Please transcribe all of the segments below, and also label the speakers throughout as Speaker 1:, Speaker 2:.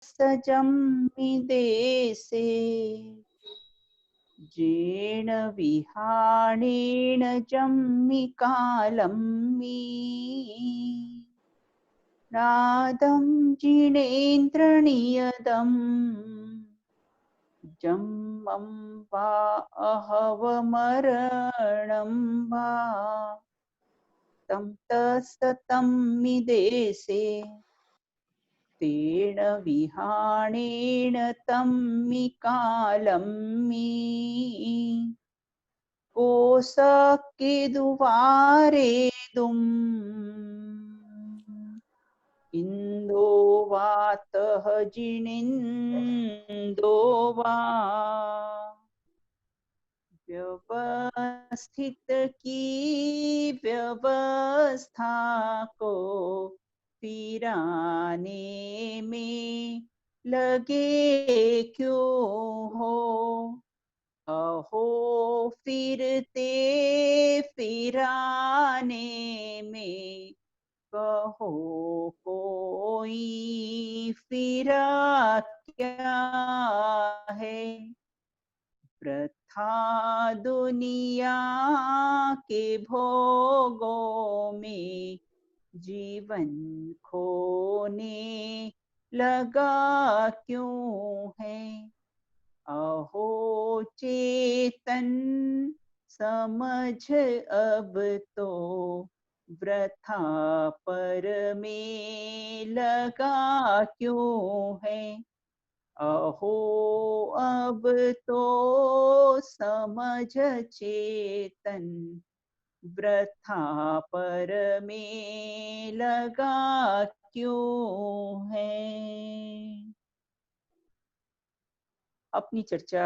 Speaker 1: सजम्मि देशे जेण विहाणेन जम्मि कालं मी नादं जिनेन्द्रनियदम् जम्मं वा अहवमरणं वा तं तत्सतं मि देशे तेन विहाणेन तं मि कालं मी कोसकेदुवारेदुम् इंदो वातः जिनिंदो वा व्यवस्थित की व्यवस्था को फिराने में लगे क्यों हो अहो फिरते फिराने में कहो कोई फिरा क्या है प्रथा दुनिया के भोगों में जीवन खोने लगा क्यों है अहो चेतन समझ अब तो वृथा पर में लगा क्यों है अहो अब तो समझ चेतन वृथा पर में लगा क्यों है। अपनी चर्चा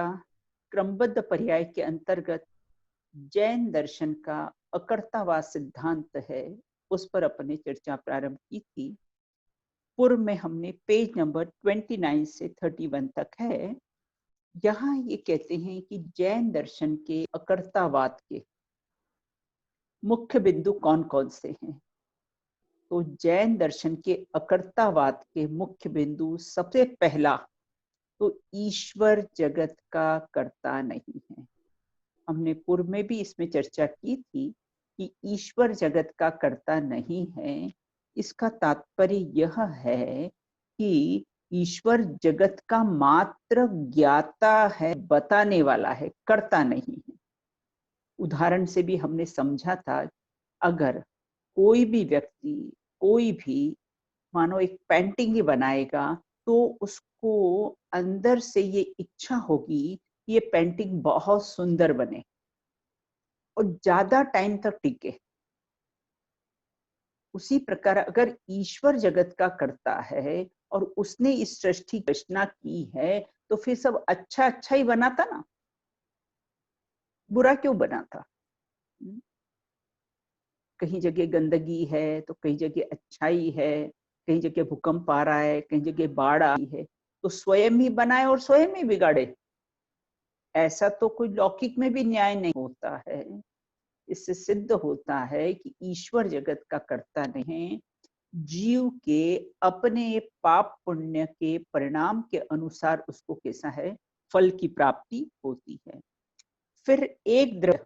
Speaker 1: क्रमबद्ध पर्याय के अंतर्गत जैन दर्शन का अकर्तावाद सिद्धांत है उस पर अपने चर्चा प्रारंभ की थी। पूर्व में हमने पेज नंबर 29 से 31 तक है। यहाँ ये कहते हैं कि जैन दर्शन के अकर्तावाद के मुख्य बिंदु कौन कौन से हैं। तो जैन दर्शन के अकर्तावाद के मुख्य बिंदु सबसे पहला तो ईश्वर जगत का कर्ता नहीं है। हमने पूर्व में भी इसमें चर्चा की थी कि ईश्वर जगत का कर्ता नहीं है। इसका तात्पर्य यह है कि ईश्वर जगत का मात्र ज्ञाता है, बताने वाला है, कर्ता नहीं है। उदाहरण से भी हमने समझा था, अगर कोई भी व्यक्ति कोई भी मानो एक पेंटिंग ही बनाएगा तो उसको अंदर से ये इच्छा होगी कि ये पेंटिंग बहुत सुंदर बने और ज्यादा टाइम तक टिके। उसी प्रकार अगर ईश्वर जगत का करता है और उसने इस सृष्टि की रचना की है तो फिर सब अच्छा अच्छा ही बनाता ना, बुरा क्यों बनाता। कहीं जगह गंदगी है तो कहीं जगह अच्छाई है, कहीं जगह भूकंप आ रहा है, कहीं जगह बाढ़ आई है, तो स्वयं ही बनाए और स्वयं ही बिगाड़े। ऐसा तो कोई लौकिक में भी न्याय नहीं होता है। इससे सिद्ध होता है कि ईश्वर जगत का कर्ता नहीं, जीव के अपने पाप पुण्य के परिणाम के अनुसार उसको कैसा है, फल की प्राप्ति होती है। फिर एक द्रव्य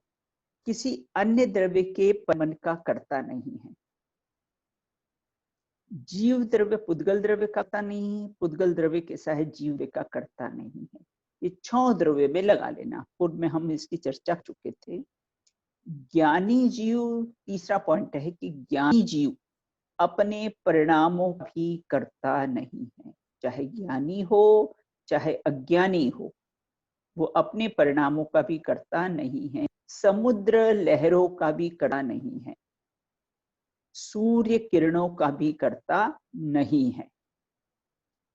Speaker 1: किसी अन्य द्रव्य के मन का कर्ता नहीं है। जीव द्रव्य पुद्गल द्रव्य का कर्ता नहीं है, पुद्गल द्रव्य कैसा है, जीव का कर्ता नहीं है। ये 6 द्रव्य में लगा लेना, पूर्व में हम इसकी चर्चा कर चुके थे। ज्ञानी जीव, तीसरा पॉइंट है कि ज्ञानी जीव अपने परिणामों भी करता नहीं है। चाहे ज्ञानी हो चाहे अज्ञानी हो, वो अपने परिणामों का भी करता नहीं है। समुद्र लहरों का भी करता नहीं है, सूर्य किरणों का भी करता नहीं है।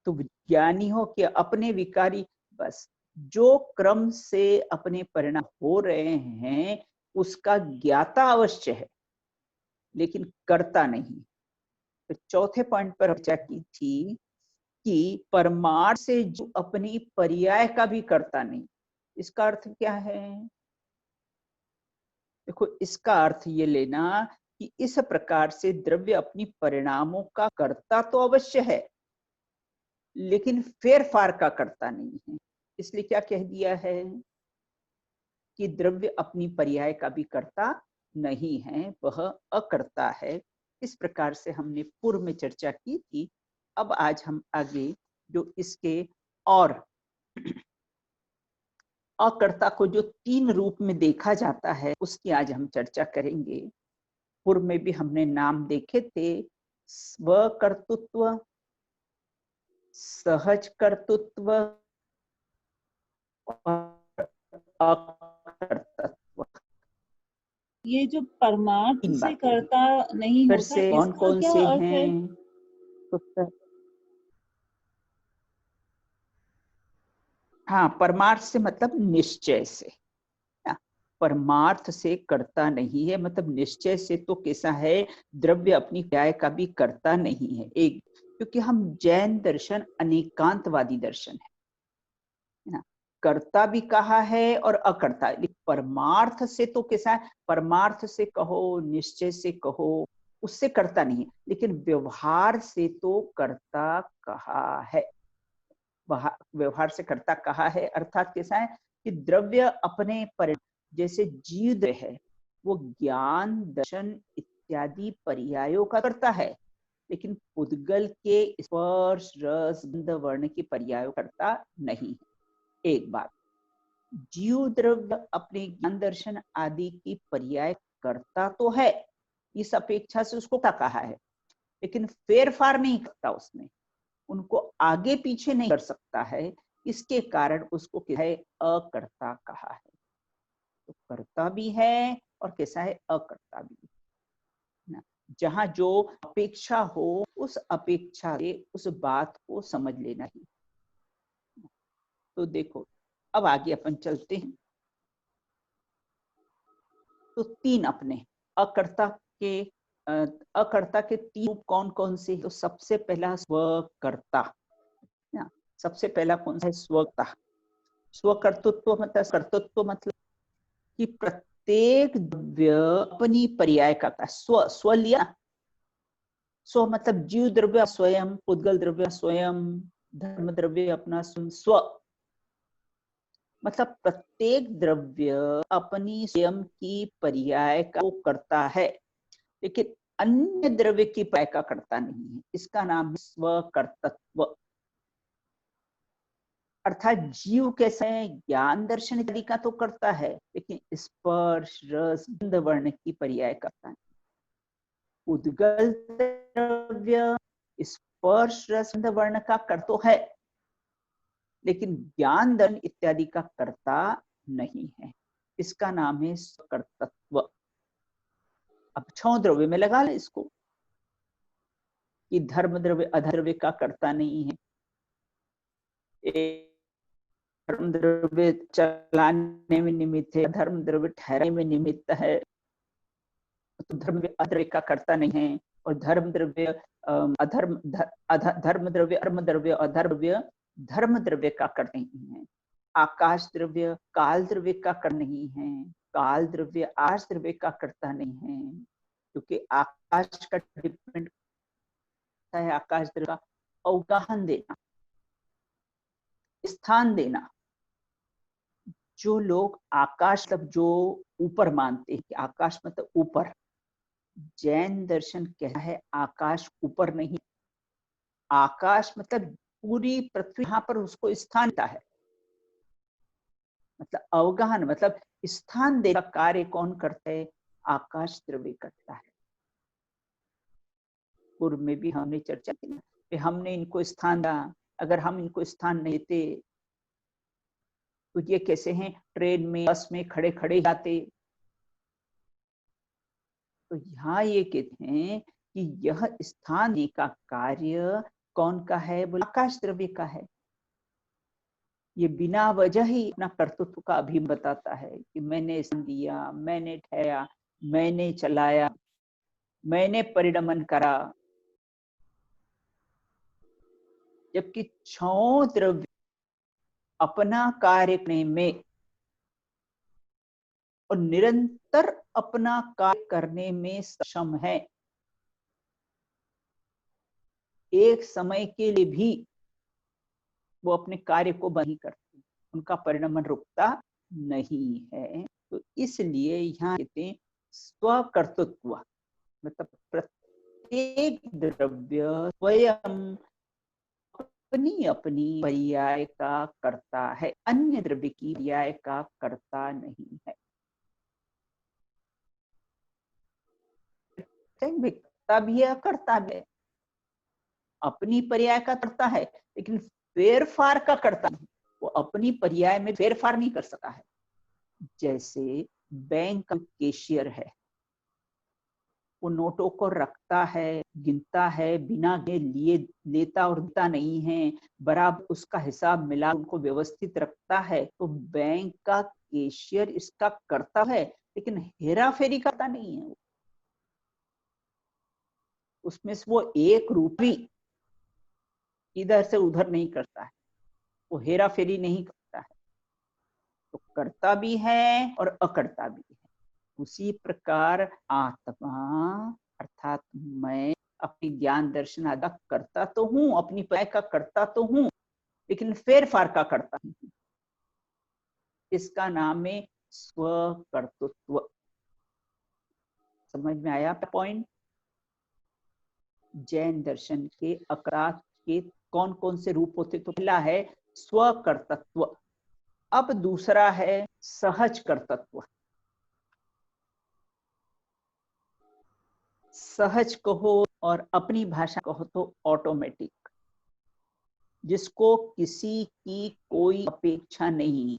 Speaker 1: तो ज्ञानी हो कि अपने विकारी, बस जो क्रम से अपने परिणाम हो रहे हैं उसका ज्ञाता अवश्य है लेकिन करता नहीं। तो चौथे पॉइंट पर चर्चा की थी कि परमार्थ से जो अपनी पर्याय का भी करता नहीं। इसका अर्थ क्या है, देखो इसका अर्थ ये लेना कि इस प्रकार से द्रव्य अपनी परिणामों का कर्ता तो अवश्य है लेकिन फेर फार का कर्ता नहीं है। इसलिए क्या कह दिया है कि द्रव्य अपनी पर्याय का भी कर्ता नहीं है, वह अकर्ता है। इस प्रकार से हमने पूर्व में चर्चा की थी। अब आज हम आगे जो इसके और अकर्ता को जो 3 रूप में देखा जाता है उसकी आज हम चर्चा करेंगे। पूर्व में भी हमने नाम देखे थे, स्वकर्तृत्व, सहज कर्तृत्व और अकर्तृत्व।
Speaker 2: ये जो परमार्थ
Speaker 1: तीन
Speaker 2: से
Speaker 1: बातें हैं।
Speaker 2: कर्ता नहीं
Speaker 1: फिर
Speaker 2: होता,
Speaker 1: से कौन
Speaker 2: इसका
Speaker 1: कौन
Speaker 2: क्या
Speaker 1: से
Speaker 2: अर्थ है?
Speaker 1: हैं? तो हाँ, परमार्थ से मतलब निश्चय से। परमार्थ से करता नहीं है, मतलब निश्चय से तो कैसा है, द्रव्य अपनी क्रिया का भी करता नहीं है। एक, क्योंकि हम जैन दर्शन अनेकांतवादी दर्शन है ना, कर्ता भी कहा है और अकर्ता। परमार्थ से तो कैसा है, परमार्थ से कहो, निश्चय से कहो, उससे करता नहीं, लेकिन व्यवहार से तो करता कहा है। व्यवहार से करता कहा है, अर्थात कैसा है कि द्रव्य अपने जैसे जीव है वो ज्ञान, दर्शन इत्यादि पर्यायों का करता है, लेकिन पुद्गल के स्पर्श, रस, गंध, वर्ण की पर्यायों करता नहीं है। एक बात, जीव द्रव्य अपने ज्ञान, दर्शन आदि की पर्याय करता तो है, इस अपेक्षा से उसको क्या कहा है, लेकिन फेर फार नहीं करता, उसमें उनको आगे पीछे नहीं कर सकता है। इसके कारण उसको क्या है, अकर्ता कहा है। तो कर्ता भी है और कैसा है, अकर्ता भी है ना। जहां जो अपेक्षा हो उस अपेक्षा से उस बात को समझ लेना ही। तो देखो, अब आगे अपन चलते हैं। तो 3 अपने अकर्ता के अकर्ता के 3 रूप कौन कौन से? तो सबसे पहला स्वकर्ता। सबसे पहला कौन सा है, स्वकर्ता। स्वकर्तृत्व मतलब, कर्तृत्व मतलब कि प्रत्येक द्रव्य अपनी पर्याय करता है। स्व, स्व लिया, स्व मतलब जीव द्रव्य स्वयं, पुद्गल द्रव्य स्वयं, धर्म द्रव्य अपना स्व, मतलब प्रत्येक द्रव्य अपनी स्वयं की पर्याय का करता है, लेकिन अन्य द्रव्य की पर्याय का करता नहीं है। इसका नाम है स्वकर्तृत्व। अर्थात जीव कैसे ज्ञान, दर्शन इत्यादि का तो करता है, लेकिन स्पर्श, रस, गंध, वर्ण की पर्याय करता है। उद्गल द्रव्य स्पर्श, रस, गंध, वर्ण का कर तो है, लेकिन ज्ञान, दर्शन इत्यादि का कर्ता नहीं है। इसका नाम है स्वकर्तृत्व। अब 6 द्रव्य में लगा ले इसको, कि धर्म द्रव्य अधर्व्य का कर्ता नहीं है। धर्म द्रव्य चलाने में निमित्त है, धर्म द्रव्य ठहराने में निमित्त है, तो धर्म अद्रव्य का कर्ता नहीं है। और धर्म द्रव्य अधर्म, धर्म द्रव्य, अर्म द्रव्य, अधर्व्य धर्म द्रव्य का कर नहीं है। आकाश द्रव्य काल द्रव्य का कर नहीं है, काल द्रव्य आकाश द्रव्य का करता नहीं है, क्योंकि आकाश का डिपेंड करता है, आकाश द्रव्य का अवगाहन देना, स्थान देना। जो लोग आकाश मतलब जो ऊपर मानते हैं कि आकाश मतलब ऊपर, जैन दर्शन कहता है आकाश ऊपर नहीं, आकाश मतलब पूरी पृथ्वी, यहां पर उसको स्थान देता है, मतलब अवगाहन मतलब स्थान देने का कार्य कौन करता है, आकाश द्रव्य करता है। पूर्व में भी हमने चर्चा की कि हमने इनको स्थान दिया, अगर हम इनको स्थान नहीं देते तो ये कैसे हैं, ट्रेन में, बस में खड़े खड़े जाते। तो यहाँ ये कहते हैं कि यह स्थान का कार्य कौन का है, बोला आकाश द्रव्य का है। ये बिना वजह ही अपना कर्तृत्व का अभिमान बताता है कि मैंने स्थान दिया, मैंने ठहराया, मैंने चलाया, मैंने परिणमन करा। जबकि 6 द्रव्य अपना कार्य करने में और निरंतर अपना कार्य करने में सक्षम है। एक समय के लिए भी वो अपने कार्य को बंद नहीं करते, उनका परिणमन रुकता नहीं है। तो इसलिए यहाँ कहते हैं स्वकर्तृत्व, मतलब प्रत्येक द्रव्य स्वयं अपनी अपनी पर्याय का कर्ता है, अन्य द्रव्य की पर्याय का कर्ता नहीं है। कर्ता भी है, कर्ता भी है, अपनी पर्याय का कर्ता है, लेकिन फेरफार का कर्ता नहीं। वो अपनी पर्याय में फेरफार नहीं कर सकता है। जैसे बैंक का कैशियर है, वो नोटों को रखता है, गिनता है, बिना लिए लेता और देता नहीं है, बराबर उसका हिसाब मिला उनको व्यवस्थित रखता है। तो बैंक का कैशियर इसका कर्ता है, लेकिन हेरा फेरी करता नहीं है। उसमें से वो एक रूपी इधर से उधर नहीं करता है, वो हेरा फेरी नहीं करता है। तो कर्ता भी है और अकर्ता भी है। उसी प्रकार आत्मा अर्थात मैं अपनी ज्ञान दर्शन आदि करता तो हूं, अपनी पर्याय का करता तो हूं, लेकिन फेरफार का करता नहीं हूं। इसका नाम है स्वकर्तृत्व। समझ में आया पॉइंट? जैन दर्शन के अकरात के कौन कौन से रूप होते? तो पहला है स्वकर्तृत्व, अब दूसरा है सहज कर्तृत्व। सहज कहो और अपनी भाषा कहो तो ऑटोमेटिक, जिसको किसी की कोई अपेक्षा नहीं,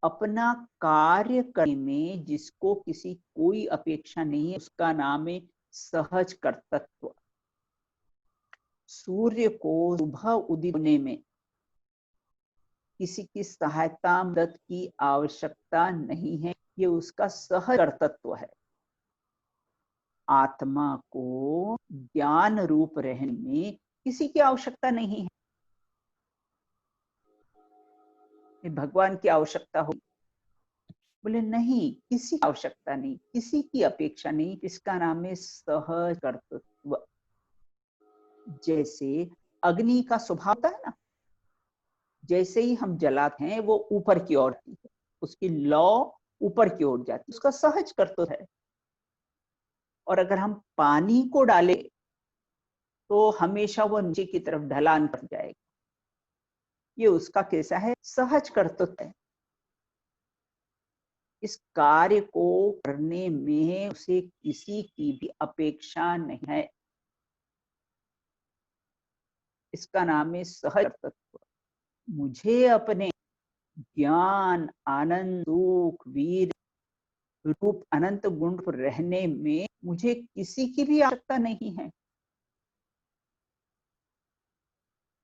Speaker 1: अपना कार्य करने में जिसको किसी कोई अपेक्षा नहीं है, उसका नाम है सहज कर्तृत्व। सूर्य को सुबह उदित होने में किसी की सहायता मदद की आवश्यकता नहीं है, ये उसका सहज कर्तृत्व है। आत्मा को ज्ञान रूप रहने में किसी की आवश्यकता नहीं है। भगवान की आवश्यकता हो, बोले नहीं, किसी की आवश्यकता नहीं, किसी की अपेक्षा नहीं, इसका नाम है सहज कर्तृत्व। जैसे अग्नि का स्वभाव होता है ना, जैसे ही हम जलाते हैं वो ऊपर की ओर आती है, उसकी लौ ऊपर की ओर जाती है, उसका सहज कर्तव्य है। और अगर हम पानी को डालें तो हमेशा वो नीचे की तरफ ढलान कर जाएगा, ये उसका कैसा है? सहज कर्तव्य है। इस कार्य को करने में उसे किसी की भी अपेक्षा नहीं है, इसका नाम है सहज कर्तव्य। मुझे अपने ज्ञान, आनंद, सुख, वीर रूप अनंत गुण पर रहने में मुझे किसी की भी आवश्यकता नहीं है।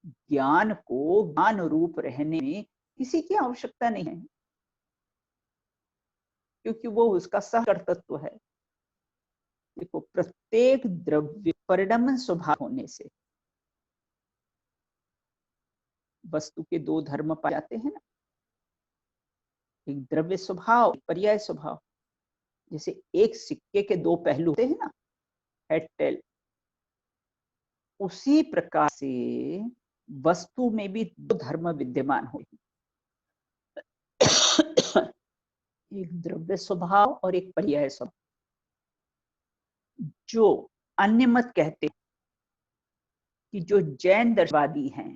Speaker 1: ज्ञान को ज्ञान रूप रहने में किसी की आवश्यकता नहीं है, क्योंकि वो उसका सहकर्तृत्व है। देखो, प्रत्येक द्रव्य परिणमन स्वभाव होने से वस्तु के दो धर्म पाए जाते हैं ना, एक द्रव्य स्वभाव, एक पर्याय स्वभाव। जैसे एक सिक्के के दो पहलू होते हैं ना, हेड टेल, उसी प्रकार से वस्तु में भी दो धर्म विद्यमान होते हैं, एक द्रव्य स्वभाव और एक पर्याय स्वभाव। जो अन्य मत कहते कि जो जैन दर्शवादी हैं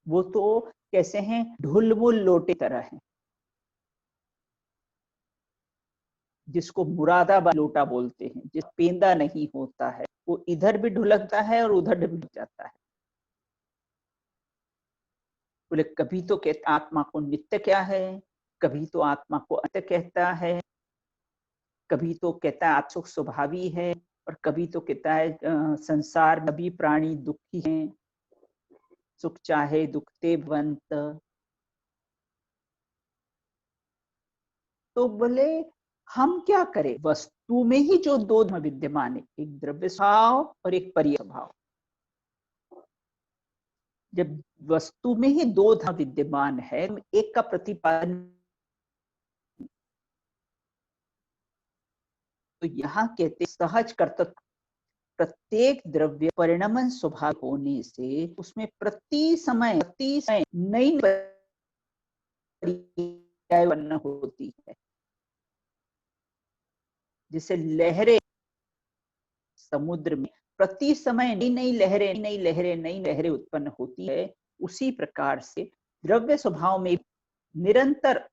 Speaker 1: वो तो कैसे हैं? ढुलमुल लोटे तरह हैं, जिसको मुरादाबाद लोटा बोलते हैं, जिस पेंदा नहीं होता है, वो इधर भी ढुलकता है और उधर भी ढुलक जाता है। बोले कभी तो कहता आत्मा को नित्य क्या है, कभी तो आत्मा को अंत कहता है, कभी तो कहता है आत्मा स्वभावी है, और कभी तो कहता है संसार में भी प्राणी दुखी हैं, सुख चाहे दुखते बंत। तो बोले हम क्या करें? वस्तु में ही जो दो धर्म विद्यमान है, एक द्रव्य स्वभाव और एक पर्याय स्वभाव। जब वस्तु में ही दो धर्म विद्यमान है, एक का प्रतिपादन, तो यहाँ कहते सहज कर्तृत्व। प्रत्येक द्रव्य परिणमन स्वभाव होने से उसमें प्रति समय नई पर्याय उत्पन्न होती है। जैसे लहरें समुद्र में प्रति समय नई लहरें उत्पन्न होती है, उसी प्रकार से द्रव्य स्वभाव में निरंतर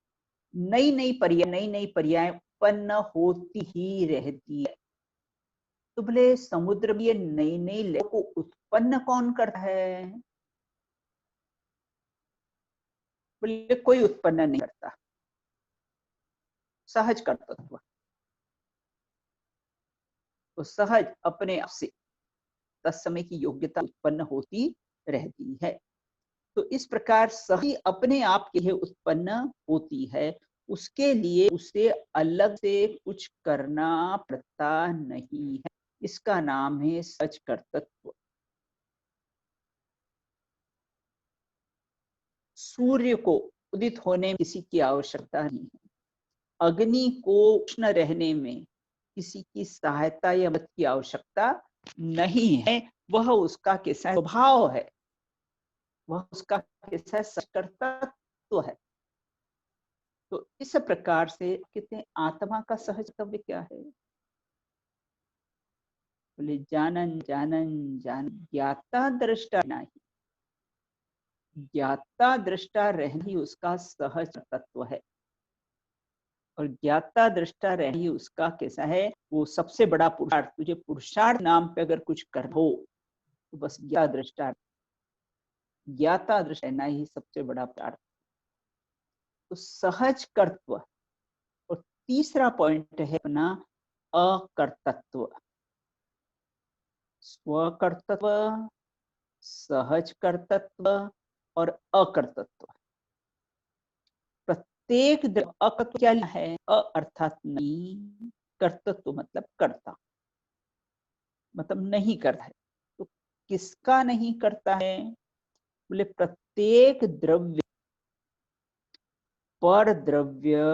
Speaker 1: नई पर्याय उत्पन्न होती ही रहती है। तो बोले समुद्र में ये नई लहरों को उत्पन्न कौन करता है? बोले कोई उत्पन्न नहीं करता, सहज कर्तृत्व। तो सहज अपने आप से तत्समय की योग्यता उत्पन्न होती रहती है। तो इस प्रकार सही अपने आप के लिए उत्पन्न होती है, उसके लिए उसे अलग से कुछ करना पड़ता नहीं है। इसका नाम है सहज कर्तृत्व। सूर्य को उदित होने में किसी की आवश्यकता नहीं है, अग्नि को उष्ण रहने में किसी की सहायता या मदद की आवश्यकता नहीं है। वह उसका कैसा स्वभाव है, वह उसका कैसा कर्तव्य है। तो इस प्रकार से कहते हैं आत्मा का सहज कर्तव्य क्या है? बोले जानन जानन जान ज्ञाता दृष्टा नहीं, ज्ञाता दृष्टा रहना ही उसका सहज तत्व है। और ज्ञाता दृष्टा रहना ही उसका कैसा है, वो सबसे बड़ा पुरुषार्थ। तुझे पुरुषार्थ नाम पे अगर कुछ कर हो तो बस ज्ञाता दृष्टा रहना ही सबसे बड़ा पुरुषार्थ। तो सहज कर्तव्य। और तीसरा पॉइंट है अपना अकर्तृत्व। स्वकर्तृत्व, सहज कर्तृत्व और अकर्तृत्व। प्रत्येक अकर्तृत्व क्या है? अर्थात नहीं, कर्तृत्व मतलब कर्ता, मतलब नहीं करता है। तो किसका नहीं करता है? बोले प्रत्येक द्रव्य पर द्रव्य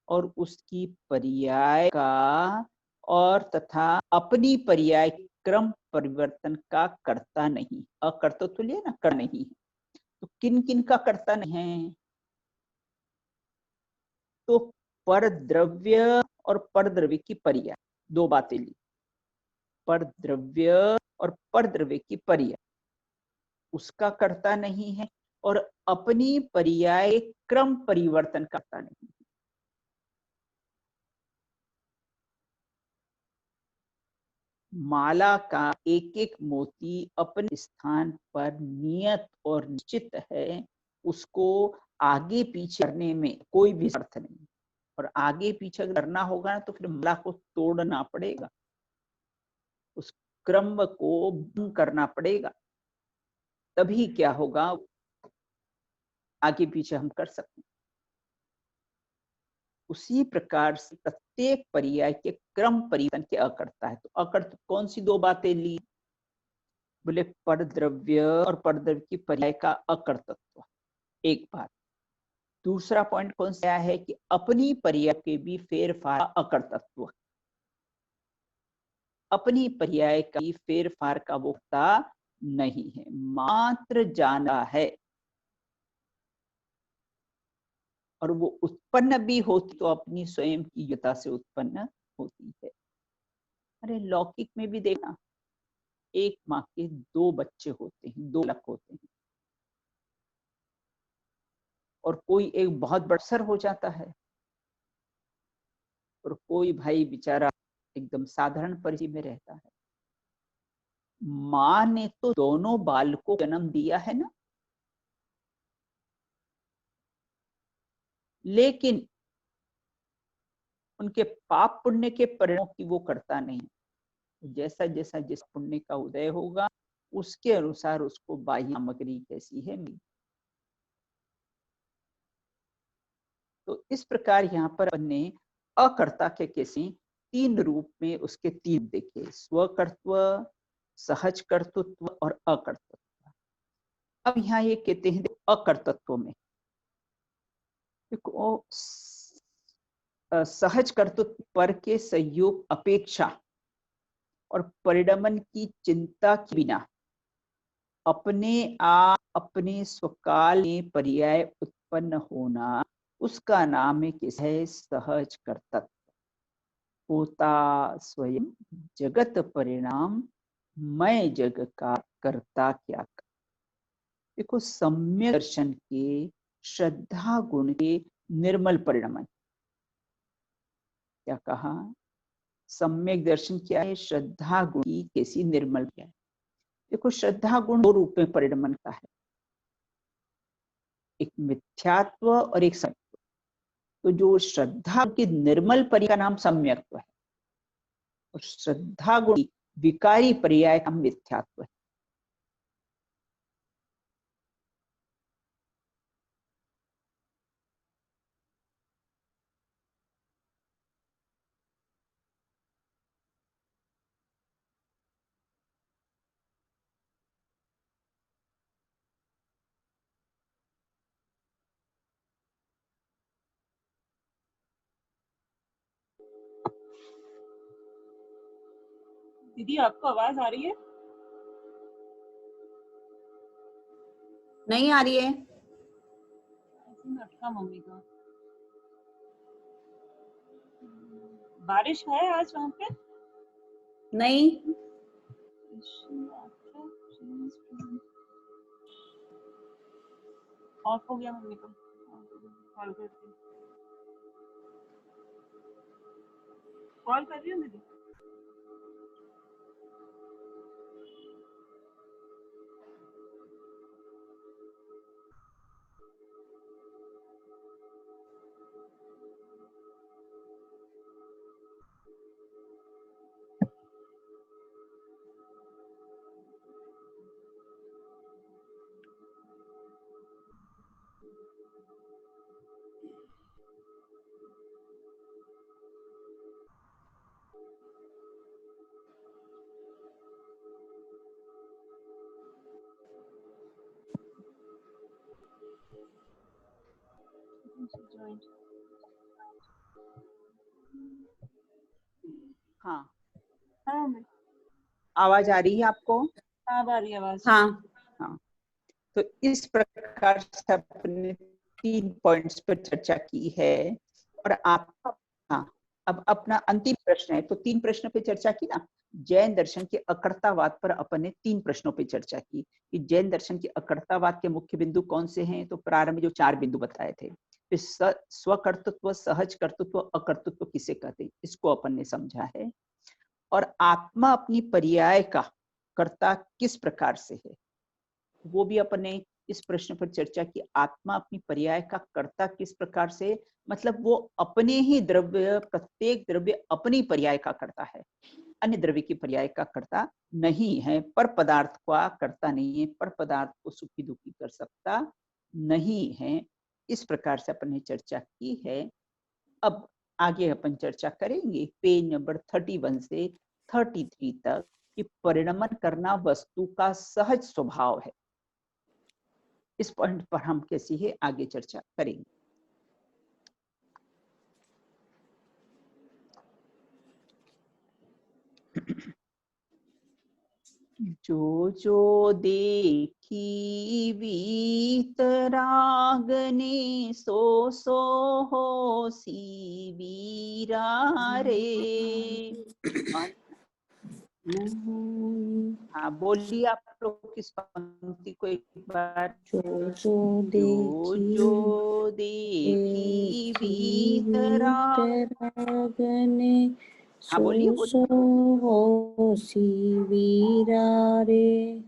Speaker 1: और उसकी पर्याय का और तथा अपनी पर्याय क्रम परिवर्तन का करता नहीं। अकर्तृत्व लिया ना, कर नहीं है। तो किन किन का करता नहीं है? तो पर द्रव्य और पर द्रव्य की पर्याय, दो बातें ली। पर द्रव्य और पर द्रव्य की पर्याय उसका करता नहीं है, और अपनी पर्याय क्रम परिवर्तन करता नहीं। माला का एक एक मोती अपने स्थान पर नियत और निश्चित है, उसको आगे पीछे करने में कोई भी अर्थ नहीं। और आगे पीछे करना होगा ना तो फिर माला को तोड़ना पड़ेगा, उस क्रम को भंग करना पड़ेगा, तभी क्या होगा, आगे पीछे हम कर सकते हैं। उसी प्रकार से प्रत्येक पर्याय के क्रम परिवर्तन के अकर्ता है। तो अकर्त कौन सी दो बातें ली? बोले पर द्रव्य और पर द्रव्य की पर्याय का अकर्तृत्व, एक बात। दूसरा पॉइंट कौन सा है कि अपनी पर्याय के भी फेरफार अकर्तृत्व। अपनी पर्याय का फेरफार का वोक्ता नहीं है, मात्र जाना है। और वो उत्पन्न भी होती तो अपनी स्वयं की योग्यता से उत्पन्न होती है। अरे लौकिक में भी देखना, एक माँ के दो बच्चे होते हैं, दो लक होते हैं, और कोई एक बहुत बड़ा अफसर हो जाता है और कोई भाई बेचारा एकदम साधारण परिधि में रहता है। माँ ने तो दोनों बालकों को जन्म दिया है ना, लेकिन उनके पाप पुण्य के परिणाम की वो करता नहीं। जैसा जैसा जिस पुण्य का उदय होगा उसके अनुसार उसको बाह्य सामग्री कैसी है मिली। तो इस प्रकार यहाँ पर अपने अकर्ता के कैसे तीन रूप में उसके तीन देखे, स्वकर्तृत्व, सहज कर्तृत्व और अकर्तृत्व। अब यहाँ ये कहते हैं अकर्तृत्व में देखो, सहज कर्तृत्व पर के सहयोग अपेक्षा और परिणमन की चिंता के बिना अपने आप अपने स्वकाल में पर्याय उत्पन्न होना, उसका नाम है किस है? सहज कर्तृत्व। होता स्वयं जगत परिणाम, मैं जग का कर्ता क्या कर। देखो, सम्यक दर्शन के श्रद्धा गुण के निर्मल परिणमन। क्या कहा? सम्यक दर्शन क्या है? श्रद्धा गुण की कैसी निर्मल क्या है। देखो, श्रद्धा गुण दो रूप में परिणमन का है, एक मिथ्यात्व और एक सम्यक। तो जो श्रद्धा के निर्मल पर्याय का नाम सम्यक्त्व है, और श्रद्धा गुण की विकारी पर्याय का मिथ्यात्व है।
Speaker 2: दीदी आपको आवाज आ रही है?
Speaker 3: नहीं आ रही है।
Speaker 2: अटका मम्मी का। बारिश है आज वहाँ पे?
Speaker 3: नहीं,
Speaker 2: ऑफ हो गया मम्मी का। कॉल करती हूँ। कॉल कर रही हूँ दीदी।
Speaker 1: हाँ,
Speaker 2: हाँ मैं
Speaker 1: आवाज आ रही है आपको?
Speaker 2: हाँ आ रही है आवाज।
Speaker 3: हाँ
Speaker 1: हाँ, तो इस प्रकार से अपने 3 पॉइंट्स पर चर्चा की है। और आप, हाँ, अब अपना अंतिम प्रश्न है। तो 3 प्रश्नों पे चर्चा की ना। जैन दर्शन के अकर्तावाद पर अपन ने 3 प्रश्नों पे चर्चा की कि जैन दर्शन के अकर्तावाद के मुख्य बिंदु कौन से हैं। तो प्रारंभ में जो 4 बिंदु बताए थे, फिर स्वकर्तृत्व, सहज कर्तृत्व, अकर्तृत्व किसे कहते हैं, इसको अपन ने समझा है। और आत्मा अपनी पर्याय का कर्ता किस प्रकार से है, वो भी अपन ने इस प्रश्न पर चर्चा की। आत्मा अपनी पर्याय का कर्ता किस प्रकार से, मतलब वो अपने ही द्रव्य, प्रत्येक द्रव्य अपनी पर्याय का कर्ता है, अन्य द्रव्य की पर्याय का कर्ता नहीं है। पर पदार्थ का कर्ता नहीं है, पर पदार्थ को सुखी दुखी कर सकता नहीं है। इस प्रकार से अपन ने चर्चा की है। अब आगे अपन चर्चा करेंगे पेज नंबर 31 से 33 तक कि परिणमन करना वस्तु का सहज स्वभाव है। इस पॉइंट पर हम कैसी है आगे चर्चा करेंगे। जो जो देखी वीतरागने, सो सो होसी वीरा रे। हाँ, बोलिए आप लोग किस पंक्ति को एक बार।
Speaker 3: जो
Speaker 1: जो जो देखी वीतराग,
Speaker 3: वीतरागने,
Speaker 1: हाँ बोलिए
Speaker 3: सो
Speaker 1: बोलिए।
Speaker 3: सो होसी वीरा रे।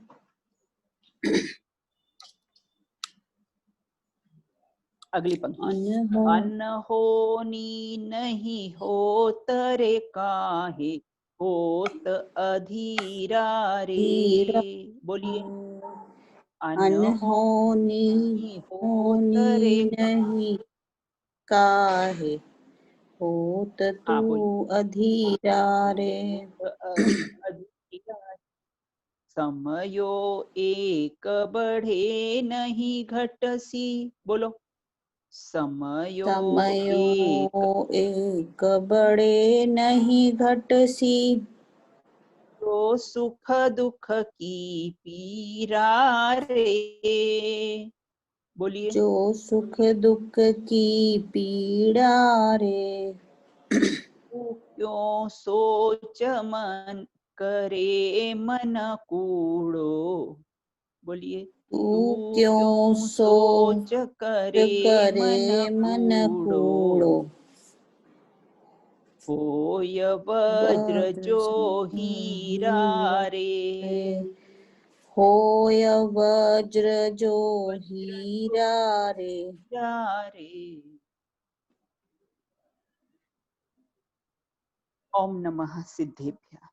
Speaker 1: अगली पंक्ति,
Speaker 3: अनहो
Speaker 1: अनहोनी नहीं होत रे काहे, होत अधीरा रे।
Speaker 3: वीरा
Speaker 1: बोलिए,
Speaker 3: अनहोनी
Speaker 1: अनहोनी होत
Speaker 3: होनी
Speaker 1: रे
Speaker 3: नहीं काहे, होत तू
Speaker 1: हाँ बोलिए,
Speaker 3: अधीरा रे।
Speaker 1: अधीरा। समयो एक बढ़े नहीं घटसी, बोलो, समयो एक
Speaker 3: समयो एक बड़े नहीं घटसी,
Speaker 1: जो सुख दुख की पीरा रे, बोलिए।
Speaker 3: जो सुख दुख की पीड़ा रे,
Speaker 1: तू क्यों सोच मन करे मन कूड़ो, बोलिए।
Speaker 3: तू
Speaker 1: तू
Speaker 3: क्यों
Speaker 1: सोच करे
Speaker 3: करे मन
Speaker 1: कूड़ो,
Speaker 3: कूड़ो।
Speaker 1: होय वज्र जो हीरा रे,
Speaker 3: होय वज्र जो हीरा रे।
Speaker 1: रे। ओम नमः सिद्धेभ्यः।